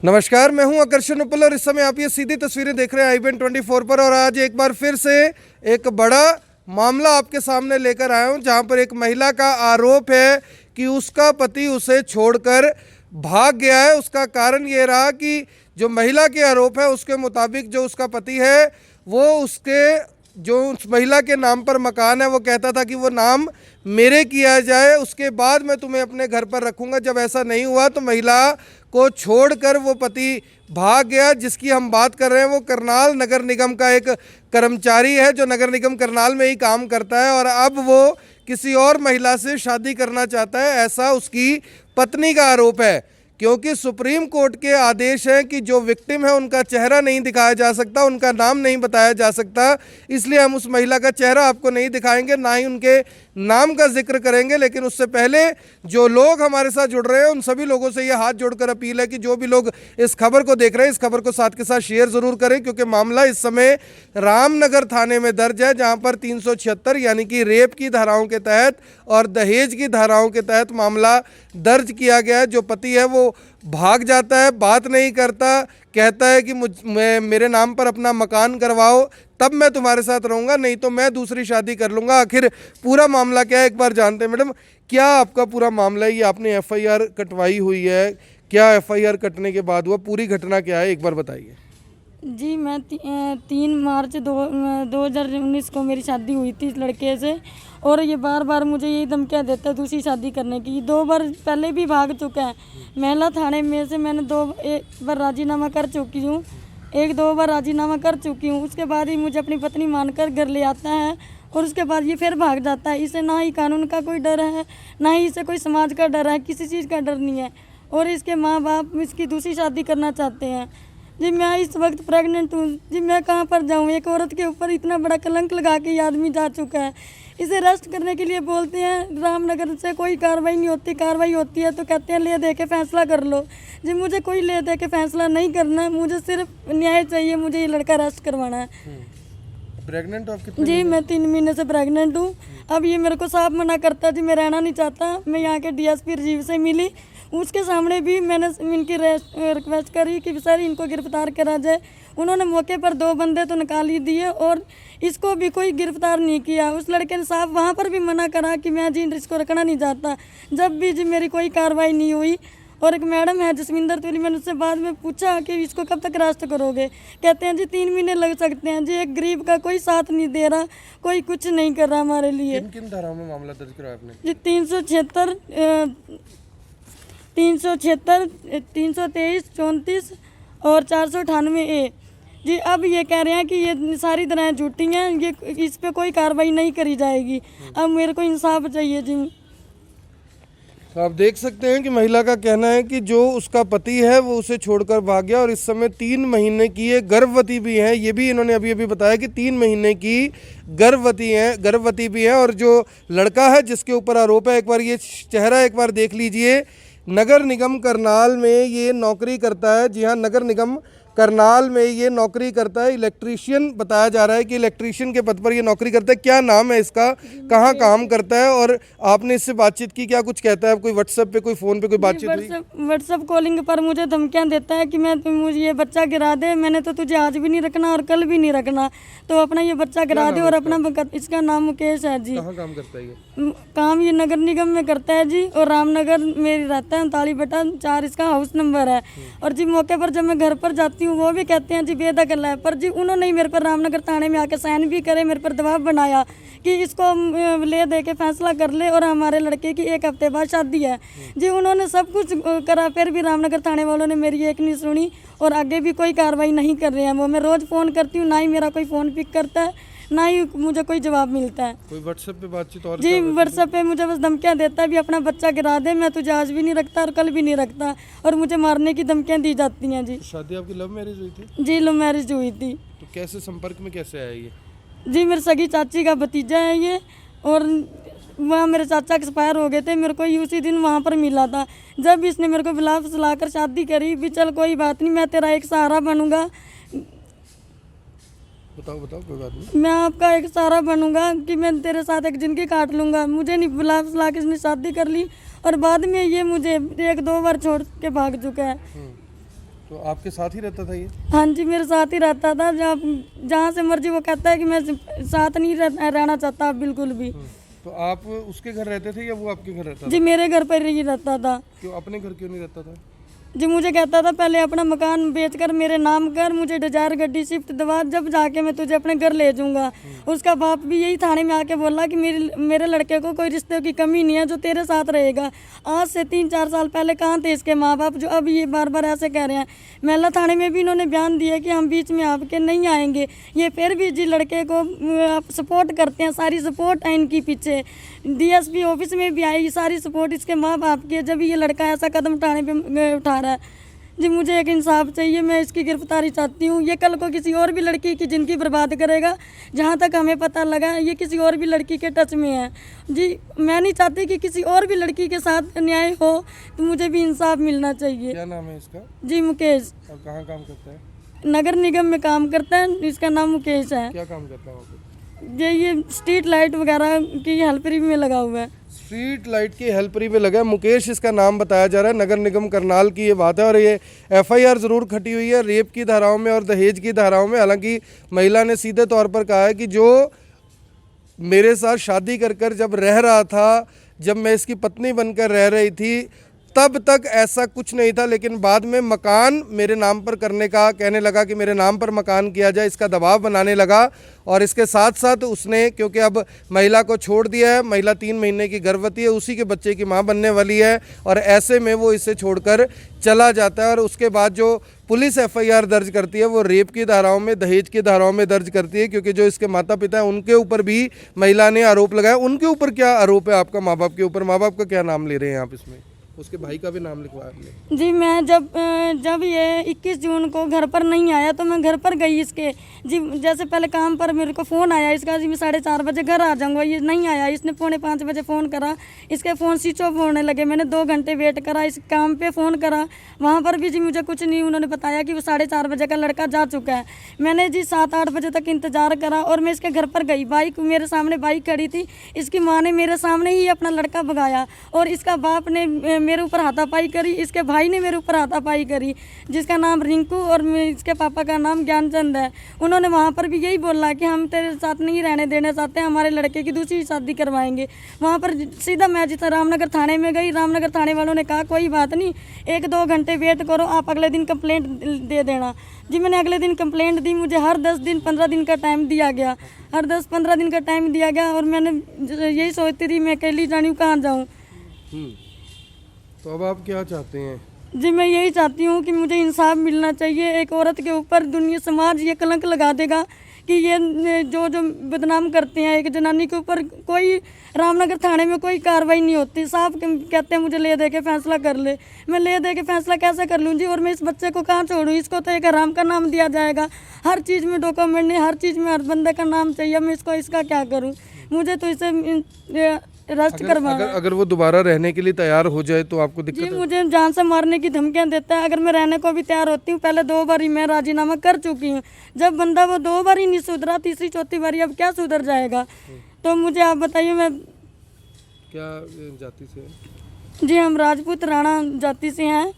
नमस्कार, मैं हूं आकर्षण उपल और इस समय आप ये सीधी तस्वीरें देख रहे हैं IBN24 पर। और आज एक बार फिर से एक बड़ा मामला आपके सामने लेकर आया हूं, जहां पर एक महिला का आरोप है कि उसका पति उसे छोड़कर भाग गया है। उसका कारण ये रहा कि जो महिला के आरोप है उसके मुताबिक जो उसका पति है वो जो उस महिला के नाम पर मकान है वो कहता था कि वो नाम मेरे किया जाए, उसके बाद मैं तुम्हें अपने घर पर रखूंगा। जब ऐसा नहीं हुआ तो महिला को छोड़कर वो पति भाग गया। जिसकी हम बात कर रहे हैं वो करनाल नगर निगम का एक कर्मचारी है जो नगर निगम करनाल में ही काम करता है और अब वो किसी और महिला से शादी करना चाहता है, ऐसा उसकी पत्नी का आरोप है। क्योंकि सुप्रीम कोर्ट के आदेश हैं कि जो विक्टिम है उनका चेहरा नहीं दिखाया जा सकता, उनका नाम नहीं बताया जा सकता, इसलिए हम उस महिला का चेहरा आपको नहीं दिखाएंगे, ना ही उनके नाम का जिक्र करेंगे। लेकिन उससे पहले जो लोग हमारे साथ जुड़ रहे हैं उन सभी लोगों से ये हाथ जोड़कर अपील है कि जो भी लोग इस खबर को देख रहे हैं इस खबर को साथ के साथ शेयर जरूर करें, क्योंकि मामला इस समय रामनगर थाने में दर्ज है, जहां पर 376 यानी कि रेप की धाराओं के तहत और दहेज की धाराओं के तहत मामला दर्ज किया गया है। जो पति है वो भाग जाता है, बात नहीं करता, कहता है कि मेरे नाम पर अपना मकान करवाओ तब मैं तुम्हारे साथ रहूंगा, नहीं तो मैं दूसरी शादी कर लूंगा। आखिर पूरा मामला क्या है एक बार जानते हैं। मैडम, क्या आपका पूरा मामला है? ये आपने FIR कटवाई हुई है, क्या FIR कटने के बाद हुआ, पूरी घटना क्या है एक बार बताइए। जी मैं 3 मार्च 2019 को मेरी शादी हुई थी इस लड़के से, और ये बार बार मुझे यही धमकियाँ देता है दूसरी शादी करने की। 2 बार पहले भी भाग चुका है। महिला थाने में से मैंने एक बार राजीनामा कर चुकी हूँ, 1-2 बार राजीनामा कर चुकी हूँ। उसके बाद ही मुझे अपनी पत्नी मानकर घर ले आता है और उसके बाद ये फिर भाग जाता है। इसे ना ही कानून का कोई डर है, ना ही इसे कोई समाज का डर है, किसी चीज़ का डर नहीं है। और इसके माँ बाप इसकी दूसरी शादी करना चाहते हैं। जी मैं इस वक्त प्रेग्नेंट हूँ। जी मैं कहाँ पर जाऊँ? एक औरत के ऊपर इतना बड़ा कलंक लगा के ये आदमी जा चुका है। इसे अरेस्ट करने के लिए बोलते हैं, रामनगर से कोई कार्रवाई नहीं होती, कार्रवाई होती है तो कहते हैं ले दे के फैसला कर लो। जी मुझे कोई ले दे के फैसला नहीं करना है, मुझे सिर्फ न्याय चाहिए, मुझे ये लड़का अरेस्ट करवाना है। प्रेग्नेंट हो आप कितने? जी मैं 3 महीने से प्रेग्नेंट हूँ। अब ये मेरे को साफ मना करता है, जी मैं रहना नहीं चाहता। मैं यहाँ के DSP राजीव से मिली, उसके सामने भी मैंने इनकी रिक्वेस्ट करी कि सर इनको गिरफ्तार करा जाए। उन्होंने मौके पर 2 बंदे तो निकाल ही दिए और इसको भी कोई गिरफ्तार नहीं किया। उस लड़के ने साफ वहाँ पर भी मना करा कि मैं जी इसको रखना नहीं चाहता। जब भी जी मेरी कोई कार्रवाई नहीं हुई। और एक मैडम है जसविंदर तुली, मैंने उससे बाद में पूछा कि इसको कब तक अरेस्ट करोगे? कहते हैं जी 3 महीने लग सकते हैं। जी एक गरीब का कोई साथ नहीं दे रहा, कोई कुछ नहीं कर रहा हमारे लिए। किन किन धाराओं में मामला दर्ज कराया आपने? जी 376, 376, 323, 34 और 498A। जी अब ये कह रहे हैं कि ये सारी दराएं झूठी हैं, ये इस पे कोई कार्रवाई नहीं करी जाएगी। अब मेरे को इंसाफ चाहिए जी। तो आप देख सकते हैं कि महिला का कहना है कि जो उसका पति है वो उसे छोड़कर भाग गया और इस समय 3 महीने की ये गर्भवती भी है। ये भी इन्होंने अभी अभी बताया कि 3 महीने की गर्भवती भी है। और जो लड़का है जिसके ऊपर आरोप है, एक बार ये चेहरा एक बार देख लीजिए। नगर निगम करनाल में ये नौकरी करता है। जी हाँ, नगर निगम करनाल में ये नौकरी करता है। इलेक्ट्रीशियन बताया जा रहा है कि इलेक्ट्रीशियन के पद पर ये नौकरी करता है। क्या नाम है इसका, कहाँ काम करता है और आपने इससे बातचीत की, क्या कुछ कहता है? कोई व्हाट्सएप पे, कोई फ़ोन पे कोई बातचीत हुई? व्हाट्सएप कॉलिंग पर मुझे धमकियाँ देता है कि मुझे ये बच्चा गिरा दे, मैंने तो तुझे आज भी नहीं रखना और कल भी नहीं रखना, तो अपना ये बच्चा गिरा दे। और अपना इसका नाम मुकेश है जी। कहाँ काम करता है ये? काम ये नगर निगम में करता है जी, और रामनगर में रहता है, 39/4 इसका हाउस नंबर है। और जी मौके पर जब मैं घर पर जाती हूँ वो भी कहते हैं जी बेदखल है, पर जी उन्होंने ही मेरे पर रामनगर थाने में आके साइन भी करे, मेरे पर दबाव बनाया कि इसको ले दे के फैसला कर ले और हमारे लड़के की 1 हफ्ते बाद शादी है। जी उन्होंने सब कुछ करा, फिर भी रामनगर थाने वालों ने मेरी एक नहीं सुनी और आगे भी कोई कार्रवाई नहीं कर रहे हैं। वो मैं रोज़ फ़ोन करती हूँ, ना ही मेरा कोई फ़ोन पिक करता है, ना ही मुझे कोई जवाब मिलता है। कोई व्हाट्सएप पे बातचीत? और जी व्हाट्सएप पे मुझे बस धमकियाँ देता है भी अपना बच्चा गिरा दे, मैं तुझे आज भी नहीं रखता और कल भी नहीं रखता, और मुझे मारने की धमकियाँ दी जाती हैं जी। शादी आपकी लव मैरिज हुई थी? जी लव मैरिज हुई थी। तो कैसे संपर्क में कैसे आया ये? जी मेरी सगी चाची का भतीजा है ये, और वहाँ मेरे चाचा एक्सपायर हो गए थे, मेरे को उसी दिन वहाँ पर मिला था। जब इसने मेरे को बुला फुसलाकर शादी करी भी, चल कोई बात नहीं, मैं तेरा एक सहारा बनूंगा, बताओ कोई बात नहीं, मैं आपका एक सहारा बनूंगा कि मैं तेरे साथ एक जिंदगी काट लूँगा। मुझे नहीं बुला फुसला के इसने शादी कर ली और बाद में ये मुझे 1-2 बार छोड़ के भाग चुका है। तो आपके साथ ही रहता था ये? हाँ जी, मेरे साथ ही रहता था। जब जहाँ से मर्जी वो कहता है कि मैं साथ नहीं रहना चाहता बिल्कुल भी। तो आप उसके घर रहते थे या वो आपके घर रहता था? जी मेरे घर पर ही रहता था। क्यों अपने घर क्यों नहीं रहता था? जी मुझे कहता था पहले अपना मकान बेचकर मेरे नाम कर, मुझे डिजायर गड्डी शिफ्ट दवा, जब जाके मैं तुझे अपने घर ले जाऊंगा। उसका बाप भी यही थाने में आके बोला कि मेरे लड़के को कोई रिश्ते की कमी नहीं है जो तेरे साथ रहेगा। आज से 3-4 साल पहले कहाँ थे इसके माँ बाप जो अब ये बार बार ऐसे कह रहे हैं। महिला थाने में भी इन्होंने बयान दिया कि हम बीच में आपके नहीं आएंगे। ये फिर भी जी लड़के को सपोर्ट करते हैं, सारी सपोर्ट है इनकी पीछे। डीएसपी ऑफिस में भी आई, सारी सपोर्ट इसके माँ बाप की है, जब ये लड़का ऐसा कदम उठाने पे उठा रहा है। जी मुझे एक इंसाफ चाहिए, मैं इसकी गिरफ्तारी चाहती हूँ। ये कल को किसी और भी लड़की की ज़िंदगी बर्बाद करेगा। जहाँ तक हमें पता लगा ये किसी और भी लड़की के टच में है। जी मैं नहीं चाहती कि किसी और भी लड़की के साथ अन्याय हो, तो मुझे भी इंसाफ मिलना चाहिए। क्या नाम है इसका? जी मुकेश। और कहाँ काम करता है? नगर निगम में काम करता है, इसका नाम मुकेश है। क्या काम करता है वहाँ पे? ये स्ट्रीट लाइट वगैरह की हेल्परी में लगा हुआ है। स्ट्रीट लाइट की हेल्परी में लगा है। मुकेश इसका नाम बताया जा रहा है। नगर निगम करनाल की ये बात है और ये एफआईआर ज़रूर खटी हुई है रेप की धाराओं में और दहेज की धाराओं में। हालांकि महिला ने सीधे तौर पर कहा है कि जो मेरे साथ शादी कर कर जब रह रहा था, जब मैं इसकी पत्नी बनकर रह रही थी, तब तक ऐसा कुछ नहीं था, लेकिन बाद में मकान मेरे नाम पर करने का कहने लगा कि मेरे नाम पर मकान किया जाए, इसका दबाव बनाने लगा। और इसके साथ साथ उसने, क्योंकि अब महिला को छोड़ दिया है, महिला 3 महीने की गर्भवती है, उसी के बच्चे की मां बनने वाली है, और ऐसे में वो इसे छोड़कर चला जाता है। और उसके बाद जो पुलिस एफआईआर दर्ज करती है वो रेप की धाराओं में, दहेज की धाराओं में दर्ज करती है, क्योंकि जो इसके माता पिता हैं उनके ऊपर भी महिला ने आरोप लगाया। उनके ऊपर क्या आरोप है आपका? माँ बाप के ऊपर। माँ बाप का क्या नाम ले रहे हैं आप इसमें? उसके भाई का भी नाम लिखवा आपने? जी मैं जब ये 21 जून को घर पर नहीं आया तो मैं घर पर गई इसके। जी जैसे पहले काम पर मेरे को फ़ोन आया इसका, जी मैं 4:30 बजे घर आ जाऊंगा, ये नहीं आया। इसने 4:45 बजे फ़ोन करा, इसके फ़ोन स्विच ऑफ होने लगे। मैंने 2 घंटे वेट करा, इस काम पे फ़ोन करा, वहाँ पर भी जी मुझे कुछ नहीं, उन्होंने बताया कि वो 4:30 बजे का लड़का जा चुका है। मैंने जी 7-8 बजे तक इंतज़ार करा और मैं इसके घर पर गई। बाइक मेरे सामने बाइक खड़ी थी, इसकी माँ ने मेरे सामने ही अपना लड़का भगाया और इसका बाप ने मेरे ऊपर हाथापाई करी, इसके भाई ने मेरे ऊपर हाथापाई करी, जिसका नाम रिंकू और इसके पापा का नाम ज्ञानचंद है। उन्होंने वहाँ पर भी यही बोला कि हम तेरे साथ नहीं रहने देना चाहते, हमारे लड़के की दूसरी शादी करवाएंगे। वहाँ पर सीधा मैं जितना रामनगर थाने में गई, रामनगर थाने वालों ने कहा कोई बात नहीं, 1-2 घंटे वेट करो, आप अगले दिन कंप्लेंट दे देना। जी मैंने अगले दिन कंप्लेंट दी, मुझे हर 10 दिन 15 दिन का टाइम दिया गया, हर 10-15 दिन का टाइम दिया गया। और मैंने यही सोचती थी मैं अकेली जानी हूँ, कहाँ जाऊँ। तो अब आप क्या चाहते हैं? जी मैं यही चाहती हूँ कि मुझे इंसाफ मिलना चाहिए। एक औरत के ऊपर दुनिया समाज ये कलंक लगा देगा कि ये जो बदनाम करते हैं एक जनानी के ऊपर, कोई रामनगर थाने में कोई कार्रवाई नहीं होती। साहब कहते हैं मुझे ले दे के फैसला कर ले, मैं ले दे के फैसला कैसे कर लूँ जी? और मैं इस बच्चे को कहाँ छोड़ूँ? इसको तो एक हराम का नाम दिया जाएगा, हर चीज़ में डॉक्यूमेंट नहीं, हर चीज़ में हर बंदे का नाम चाहिए। मैं इसका क्या करूँ? मुझे तो इसे अरेस्ट करवाना। अगर वो दोबारा रहने के लिए तैयार हो जाए तो आपको दिक्कत जी है? मुझे जान से मारने की धमकियां देता है। अगर मैं रहने को भी तैयार होती हूँ, पहले 2 बार ही मैं राजीनामा कर चुकी हूँ। जब बंदा वो 2 बार ही नहीं सुधरा, तीसरी चौथी बारी अब क्या सुधर जाएगा? तो मुझे आप बताइए मैं क्या जाति से है? जी हम राजपूत राणा जाति से हैं,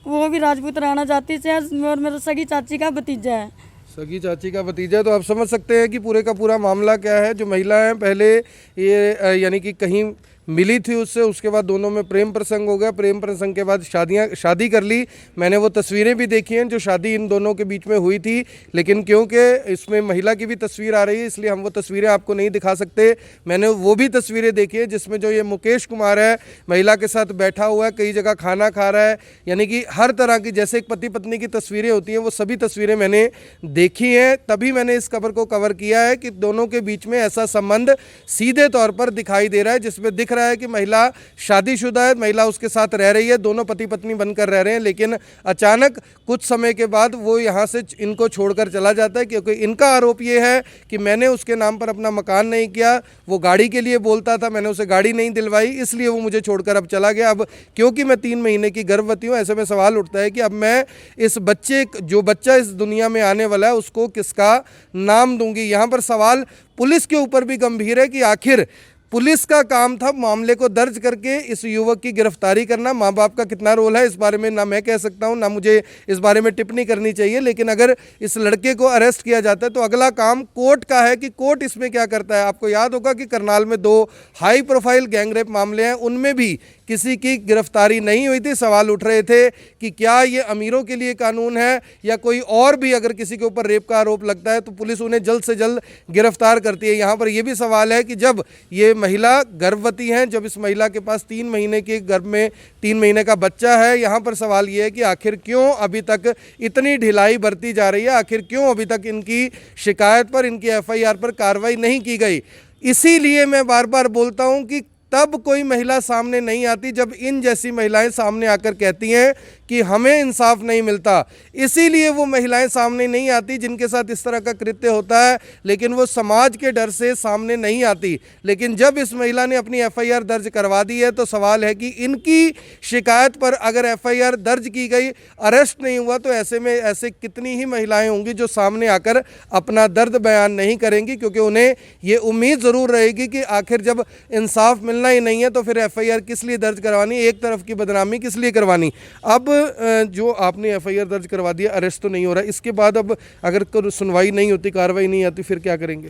वो भी राजपूत राणा जाति से है और मेरा सगी चाची का भतीजा है। सगी चाची का भतीजा। तो आप समझ सकते हैं कि पूरे का पूरा मामला क्या है। जो महिला है पहले ये यानी कि कहीं मिली थी उससे, उसके बाद दोनों में प्रेम प्रसंग हो गया, प्रेम प्रसंग के बाद शादी कर ली। मैंने वो तस्वीरें भी देखी हैं जो शादी इन दोनों के बीच में हुई थी, लेकिन क्योंकि इसमें महिला की भी तस्वीर आ रही है इसलिए हम वो तस्वीरें आपको नहीं दिखा सकते। मैंने वो भी तस्वीरें देखी है जिसमें जो ये मुकेश कुमार है महिला के साथ बैठा हुआ है, कई जगह खाना खा रहा है, यानी कि हर तरह की जैसे एक पति पत्नी की तस्वीरें होती हैं वो सभी तस्वीरें मैंने देखी हैं। तभी मैंने इस खबर को कवर किया है कि दोनों के बीच में ऐसा संबंध सीधे तौर पर दिखाई दे रहा है, जिसमें दिख रहा है कि महिला शादीशुदा है, महिला उसके साथ रह रही है, दोनों पति पत्नी बनकर रह रहे हैं, लेकिन अचानक कुछ समय के बाद वो यहाँ से इनको छोड़कर चला जाता है। क्योंकि इनका आरोप ये है कि मैंने उसके नाम पर अपना मकान नहीं किया, वो गाड़ी के लिए बोलता था, मैंने उसे गाड़ी नहीं दिलवाई, इसलिए वो मुझे छोड़कर अब चला गया। अब क्योंकि मैं 3 महीने की गर्भवती हूँ, ऐसे में सवाल उठता है कि अब मैं इस बच्चे, जो बच्चा इस दुनिया में आने वाला है, उसको किसका नाम दूंगी। यहाँ पर सवाल पुलिस के ऊपर भी गंभीर है कि आखिर पुलिस का काम था मामले को दर्ज करके इस युवक की गिरफ्तारी करना। माँ बाप का कितना रोल है इस बारे में ना मैं कह सकता हूँ, ना मुझे इस बारे में टिप्पणी करनी चाहिए, लेकिन अगर इस लड़के को अरेस्ट किया जाता है तो अगला काम कोर्ट का है कि कोर्ट इसमें क्या करता है। आपको याद होगा कि करनाल में 2 हाई प्रोफाइल गैंगरेप मामले हैं, उनमें भी किसी की गिरफ्तारी नहीं हुई थी। सवाल उठ रहे थे कि क्या ये अमीरों के लिए कानून है या कोई और भी अगर किसी के ऊपर रेप का आरोप लगता है तो पुलिस उन्हें जल्द से जल्द गिरफ्तार करती है। यहाँ पर यह भी सवाल है कि जब ये महिला गर्भवती हैं, जब इस महिला के पास 3 महीने के गर्भ में 3 महीने का बच्चा है, यहाँ पर सवाल ये है कि आखिर क्यों अभी तक इतनी ढिलाई बरती जा रही है, आखिर क्यों अभी तक इनकी शिकायत पर, इनकी एफआईआर पर कार्रवाई नहीं की गई। इसीलिए मैं बार बार बोलता हूँ कि तब कोई महिला सामने नहीं आती जब इन जैसी महिलाएं सामने आकर कहती हैं कि हमें इंसाफ नहीं मिलता। इसीलिए वो महिलाएं सामने नहीं आती जिनके साथ इस तरह का कृत्य होता है, लेकिन वो समाज के डर से सामने नहीं आती। लेकिन जब इस महिला ने अपनी एफआईआर दर्ज करवा दी है तो सवाल है कि इनकी शिकायत पर अगर एफआईआर दर्ज की गई, अरेस्ट नहीं हुआ, तो ऐसे में ऐसे कितनी ही महिलाएं होंगी जो सामने आकर अपना दर्द बयान नहीं करेंगी, क्योंकि उन्हें ये उम्मीद ज़रूर रहेगी कि आखिर जब इंसाफ मिलना ही नहीं है तो फिर एफआईआर किस लिए दर्ज करवानी, एक तरफ की बदनामी किस लिए करवानी। अब जो आपने एफआईआर दर्ज करवा दिया, अरेस्ट तो नहीं हो रहा, इसके बाद अब अगर सुनवाई नहीं होती, कार्रवाई नहीं आती, फिर क्या करेंगे?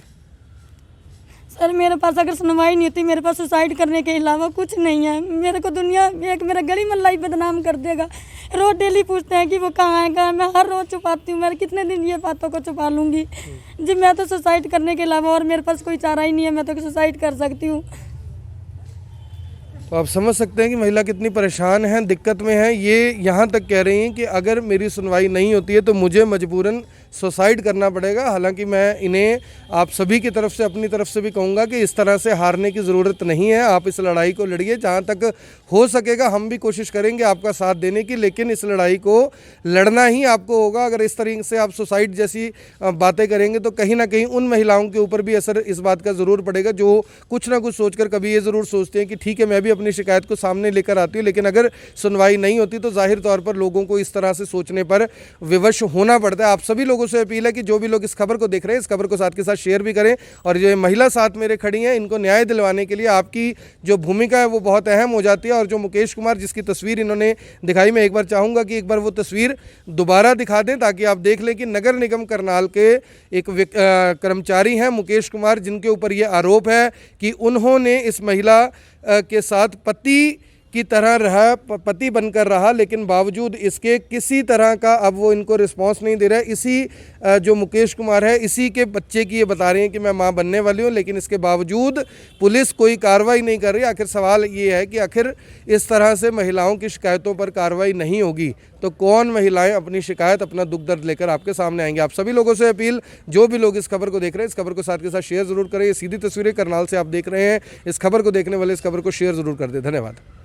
सर मेरे पास अगर सुनवाई नहीं होती, मेरे पास सुसाइड करने के अलावा कुछ नहीं है। मेरे को दुनिया एक मेरा गली मोहल्ला ही बदनाम कर देगा। रोज डेली पूछते हैं कि वो कहाँ है, कहाँ। मैं हर रोज़ छुपाती हूँ, मैं कितने दिन ये बातों को छुपा लूँगी जी। मैं तो सुसाइड करने के अलावा और मेरे पास कोई चारा ही नहीं है, मैं तो सुसाइड कर सकती हूँ। तो आप समझ सकते हैं कि महिला कितनी परेशान है, दिक्कत में है। ये यहाँ तक कह रही हैं कि अगर मेरी सुनवाई नहीं होती है तो मुझे मजबूरन सुसाइड करना पड़ेगा। हालांकि मैं इन्हें आप सभी की तरफ से, अपनी तरफ से भी कहूँगा कि इस तरह से हारने की ज़रूरत नहीं है। आप इस लड़ाई को लड़िए, जहाँ तक हो सकेगा हम भी कोशिश करेंगे आपका साथ देने की, लेकिन इस लड़ाई को लड़ना ही आपको होगा। अगर इस तरीके से आप सुसाइड जैसी बातें करेंगे तो कहीं ना कहीं उन महिलाओं के ऊपर भी असर इस बात का ज़रूर पड़ेगा जो कुछ ना कुछ सोचकर कभी ये ज़रूर सोचते हैं कि ठीक है मैं भी अपनी शिकायत को सामने लेकर आती हूँ, लेकिन अगर सुनवाई नहीं होती तो जाहिर तौर पर लोगों को इस तरह से सोचने पर विवश होना पड़ता है। आप सभी लोगों से अपील है कि जो भी लोग इस खबर को देख रहे हैं, इस खबर को साथ के साथ शेयर भी करें, और जो महिला साथ मेरे खड़ी हैं इनको न्याय दिलवाने के लिए आपकी जो भूमिका है वो बहुत अहम हो जाती है। और जो मुकेश कुमार जिसकी तस्वीर इन्होंने दिखाई, मैं एक बार चाहूँगा कि एक बार वो तस्वीर दोबारा दिखा दें ताकि आप देख लें कि नगर निगम करनाल के एक कर्मचारी हैं मुकेश कुमार, जिनके ऊपर ये आरोप है कि उन्होंने इस महिला के साथ पति की तरह रहा, पति बनकर रहा, लेकिन बावजूद इसके किसी तरह का अब वो इनको रिस्पांस नहीं दे रहा है। इसी जो मुकेश कुमार है, इसी के बच्चे की ये बता रही हैं कि मैं मां बनने वाली हूं, लेकिन इसके बावजूद पुलिस कोई कार्रवाई नहीं कर रही। आखिर सवाल ये है कि आखिर इस तरह से महिलाओं की शिकायतों पर कार्रवाई नहीं होगी तो कौन महिलाएं अपनी शिकायत, अपना दुख दर्द लेकर आपके सामने आएंगे। आप सभी लोगों से अपील, जो भी लोग इस खबर को देख रहे हैं, इस खबर को साथ के साथ शेयर जरूर करें। ये सीधी तस्वीरें करनाल से आप देख रहे हैं, इस खबर को देखने वाले इस खबर को शेयर जरूर कर दें। धन्यवाद।